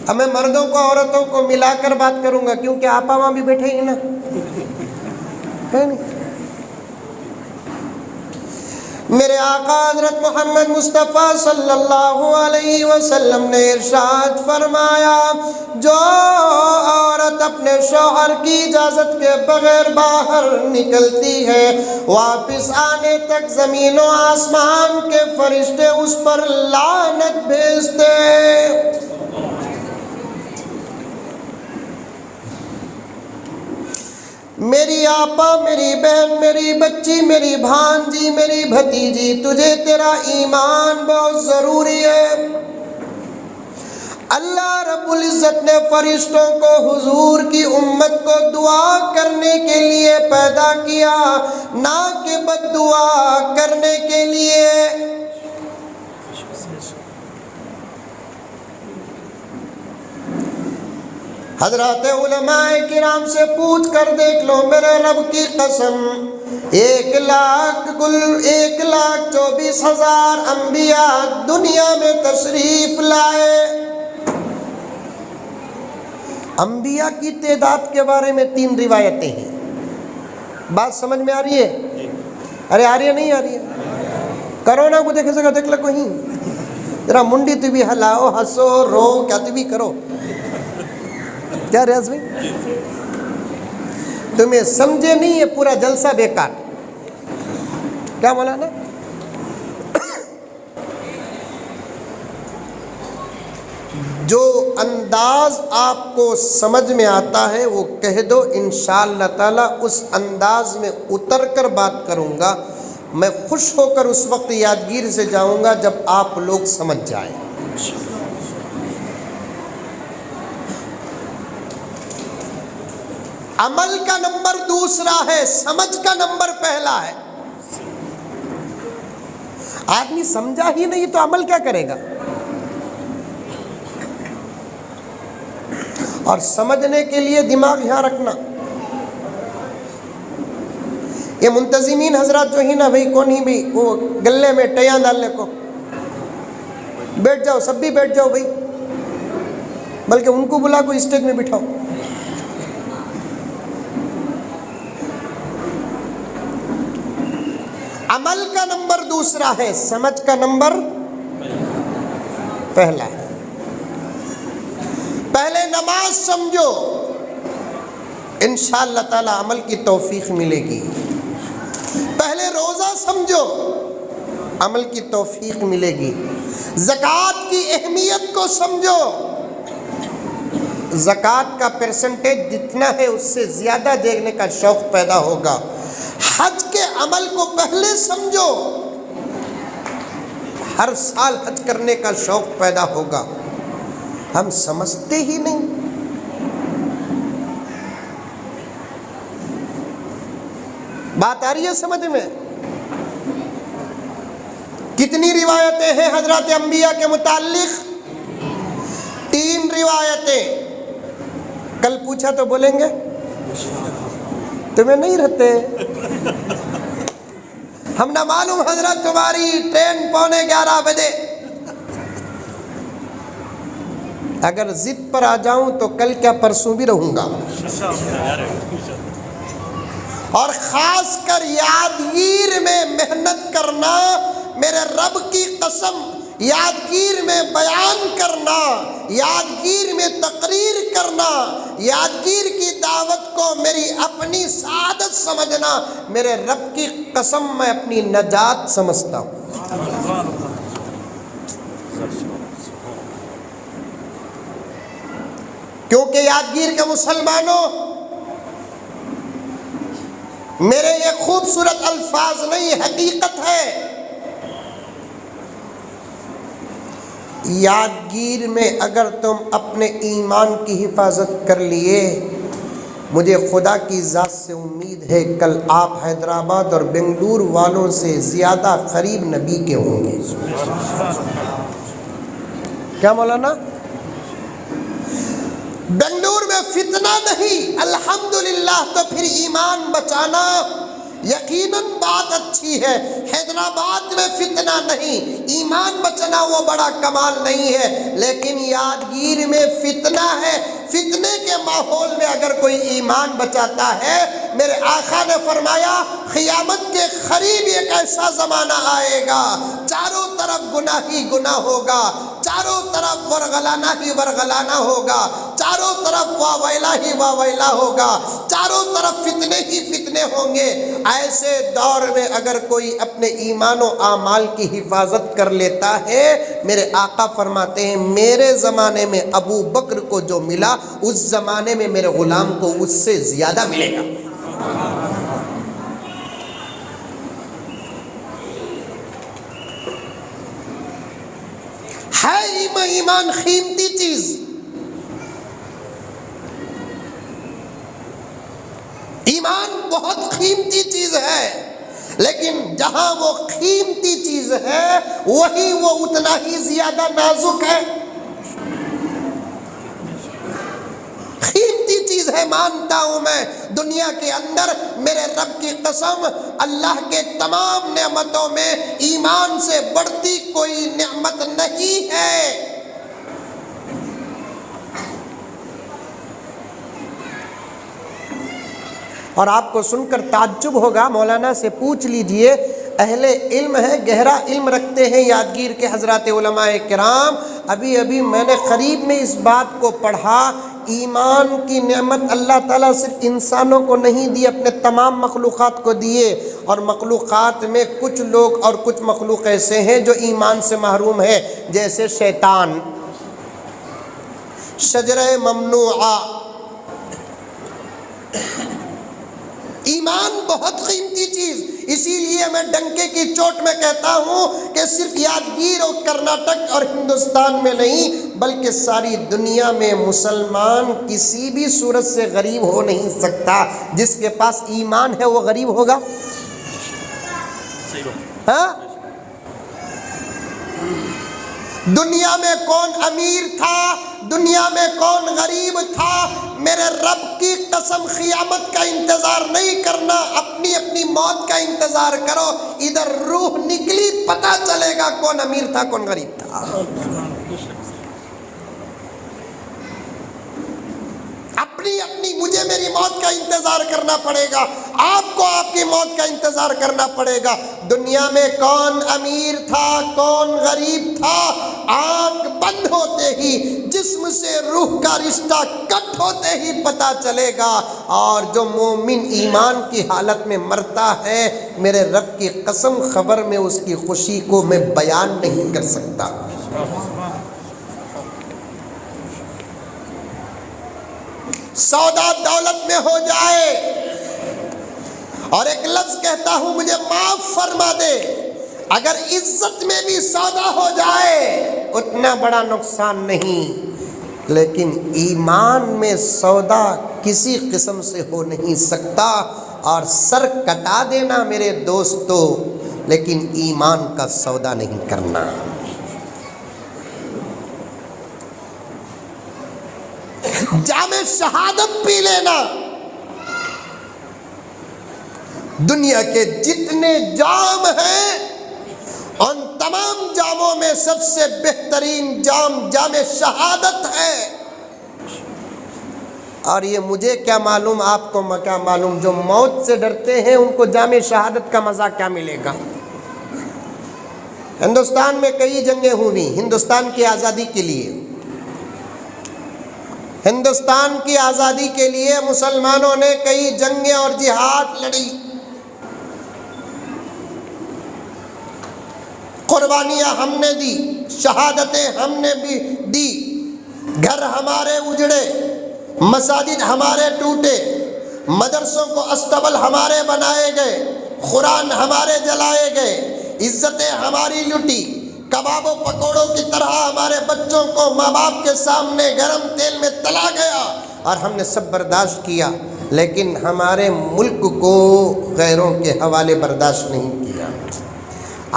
اب میں مردوں کو عورتوں کو ملا کر بات کروں گا کیونکہ آپا وہاں بھی بیٹھے ہی نا، ہے نہیں؟ میرے آقا حضرت محمد مصطفیٰ صلی اللہ علیہ وسلم نے ارشاد فرمایا، جو عورت اپنے شوہر کی اجازت کے بغیر باہر نکلتی ہے، واپس آنے تک زمین و آسمان کے فرشتے اس پر لعنت بھیجتے ہیں۔ میری آپا، میری بہن، میری بچی، میری بھانجی، میری بھتیجی، تجھے تیرا ایمان بہت ضروری ہے۔ اللہ رب العزت نے فرشتوں کو حضور کی امت کو دعا کرنے کے لیے پیدا کیا، نہ کہ بد دعا کرنے کے لیے۔ حضرات علماء کرام سے پوچھ کر دیکھ لو، میرے رب کی قسم، 1,24,000 انبیاء دنیا میں تشریف لائے۔ انبیاء کی تعداد کے بارے میں 3 روایتیں ہیں۔ بات سمجھ میں آ رہی ہے؟ ارے آ رہی ہے نہیں آ رہی ہے؟ کرونا کو دیکھے سکا دیکھ لو کہیں ذرا منڈی تو بھی ہلاؤ، ہنسو، رو، کیا تو بھی کرو۔ کیا ریاض بھائی تمہیں سمجھے نہیں، یہ پورا جلسہ بیکار۔ کیا مولانا؟ جو انداز آپ کو سمجھ میں آتا ہے وہ کہہ دو، انشاءاللہ تعالی اس انداز میں اتر کر بات کروں گا۔ میں خوش ہو کر اس وقت یادگیر سے جاؤں گا جب آپ لوگ سمجھ جائیں۔ عمل کا نمبر دوسرا ہے، سمجھ کا نمبر پہلا ہے۔ آدمی سمجھا ہی نہیں تو عمل کیا کرے گا؟ اور سمجھنے کے لیے دماغ یہاں رکھنا۔ یہ منتظمین حضرات جو ہی نا بھائی، کون ہی بھی وہ گلے میں ٹیاں ڈالنے کو، بیٹھ جاؤ، سب بھی بیٹھ جاؤ بھائی، بلکہ ان کو بلا کو اسٹیج میں بٹھاؤ۔ عمل کا نمبر دوسرا ہے، سمجھ کا نمبر پہلا ہے۔ پہلے نماز سمجھو، انشاءاللہ تعالی عمل کی توفیق ملے گی۔ پہلے روزہ سمجھو، عمل کی توفیق ملے گی۔ زکوٰۃ کی اہمیت کو سمجھو، زکوٰۃ کا پرسنٹیج جتنا ہے اس سے زیادہ دینے کا شوق پیدا ہوگا۔ حج کے عمل کو پہلے سمجھو، ہر سال حج کرنے کا شوق پیدا ہوگا۔ ہم سمجھتے ہی نہیں۔ بات آ رہی ہے سمجھ میں؟ کتنی روایتیں ہیں حضرات انبیاء کے متعلق؟ 3 روایتیں۔ کل پوچھا تو بولیں گے تمہیں نہیں رہتے، ہم نہ معلوم حضرت تمہاری ٹرین 11:15 بجے۔ اگر ضد پر آ جاؤں تو کل کیا پرسوں بھی رہوں گا۔ اور خاص کر یادگیر میں محنت کرنا، میرے رب کی قسم، یادگیر میں بیان کرنا، یادگیر میں تقریر کرنا، یادگیر کی دعوت کو میری اپنی سعادت سمجھنا، میرے رب کی قسم میں اپنی نجات سمجھتا ہوں۔ کیونکہ یادگیر کے مسلمانوں، میرے یہ خوبصورت الفاظ نہیں، حقیقت ہے۔ یادگیر میں اگر تم اپنے ایمان کی حفاظت کر لیے، مجھے خدا کی ذات سے امید ہے کل آپ حیدرآباد اور بنگلور والوں سے زیادہ قریب نبی کے ہوں گے۔ کیا مولانا؟ بنگلور میں فتنہ نہیں، الحمدللہ، تو پھر ایمان بچانا یقیناً بات اچھی ہے، حیدرآباد میں فتنہ نہیں، ایمان بچنا وہ بڑا کمال نہیں ہے، لیکن یادگیر میں فتنہ ہے۔ فتنے کے ماحول میں اگر کوئی ایمان بچاتا ہے، میرے آقا نے فرمایا قیامت کے قریب ایک ایسا زمانہ آئے گا چاروں طرف گناہ ہی گناہ ہوگا، چاروں طرف ورغلانا ہی ورغلانا ہوگا، چاروں طرف واویلا ہی واویلا ہوگا، چاروں طرف فتنے ہی فتنے ہوں گے۔ ایسے دور میں اگر کوئی اپنے ایمان و اعمال کی حفاظت کر لیتا ہے، میرے آقا فرماتے ہیں میرے زمانے میں ابو بکر کو جو ملا اس زمانے میں میرے غلام کو اس سے زیادہ ملے گا۔ ہے ایمان قیمتی چیز، ایمان بہت قیمتی چیز ہے، لیکن جہاں وہ قیمتی چیز ہے وہی وہ اتنا ہی زیادہ نازک ہے۔ قیمتی چیز ہے مانتا ہوں میں، دنیا کے اندر میرے رب کی قسم اللہ کے تمام نعمتوں میں ایمان سے بڑھتی کوئی نعمت نہیں ہے۔ اور آپ کو سن کر تعجب ہوگا، مولانا سے پوچھ لیجئے، اہل علم ہے، گہرا علم رکھتے ہیں یادگیر کے حضرات علماء کرام۔ ابھی میں نے قریب میں اس بات کو پڑھا، ایمان کی نعمت اللہ تعالیٰ صرف انسانوں کو نہیں دی، اپنے تمام مخلوقات کو دیے، اور مخلوقات میں کچھ لوگ اور کچھ مخلوق ایسے ہیں جو ایمان سے محروم ہے، جیسے شیطان، شجرہ ممنوعہ۔ ایمان بہت قیمتی چیز، اسی لیے میں ڈنکے کی چوٹ میں کہتا ہوں کہ صرف یادگیر اور کرناٹک اور ہندوستان میں نہیں بلکہ ساری دنیا میں مسلمان کسی بھی صورت سے غریب ہو نہیں سکتا۔ جس کے پاس ایمان ہے وہ غریب ہوگا؟ ہاں؟ دنیا میں کون امیر تھا، دنیا میں کون غریب تھا؟ میرے رب کی قسم قیامت کا انتظار نہیں کرنا، اپنی اپنی موت کا انتظار کرو، ادھر روح نکلی پتہ چلے گا کون امیر تھا کون غریب تھا۔ اپنی مجھے میری موت کا انتظار کرنا پڑے گا، آپ کو آپ کی موت کا انتظار کرنا پڑے گا۔ دنیا میں کون امیر تھا کون غریب تھا، آنکھ بند ہوتے ہی، جسم سے روح کا رشتہ کٹ ہوتے ہی پتہ چلے گا۔ اور جو مومن ایمان کی حالت میں مرتا ہے، میرے رب کی قسم خبر میں اس کی خوشی کو میں بیان نہیں کر سکتا۔ سودا دولت میں ہو جائے، اور ایک لفظ کہتا ہوں مجھے معاف فرما دے، اگر عزت میں بھی سودا ہو جائے اتنا بڑا نقصان نہیں، لیکن ایمان میں سودا کسی قسم سے ہو نہیں سکتا۔ اور سر کٹا دینا میرے دوستو، لیکن ایمان کا سودا نہیں کرنا۔ جام شہادت پی لینا، دنیا کے جتنے جام ہیں ان تمام جاموں میں سب سے بہترین جام جام شہادت ہے۔ اور یہ مجھے کیا معلوم، آپ کو کیا معلوم، جو موت سے ڈرتے ہیں ان کو جام شہادت کا مزہ کیا ملے گا۔ ہندوستان میں کئی جنگیں ہوئی ہندوستان کی آزادی کے لیے، ہندوستان کی آزادی کے لیے مسلمانوں نے کئی جنگیں اور جہاد لڑی، قربانیاں ہم نے دی، شہادتیں ہم نے بھی دی، گھر ہمارے اجڑے، مساجد ہمارے ٹوٹے، مدرسوں کو استبل ہمارے بنائے گئے، قرآن ہمارے جلائے گئے، عزتیں ہماری لٹی، کباب و پکوڑوں کی طرح ہمارے بچوں کو ماں باپ کے سامنے گرم تیل میں تلا گیا، اور ہم نے سب برداشت کیا، لیکن ہمارے ملک کو غیروں کے حوالے برداشت نہیں کیا۔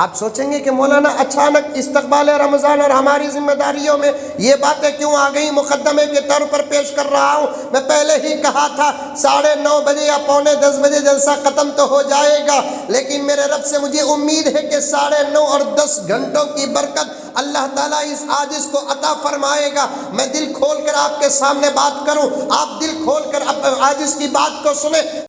آپ سوچیں گے کہ مولانا اچانک استقبال رمضان اور ہماری ذمہ داریوں میں یہ باتیں کیوں آ گئی؟ مقدمے کے طور پر پیش کر رہا ہوں، میں پہلے ہی کہا تھا 9:30 بجے یا 9:45 بجے جلسہ ختم تو ہو جائے گا، لیکن میرے رب سے مجھے امید ہے کہ 9:30 اور 10 گھنٹوں کی برکت اللہ تعالیٰ اس عاجز کو عطا فرمائے گا۔ میں دل کھول کر آپ کے سامنے بات کروں، آپ دل کھول کر عاجز کی بات کو سنیں۔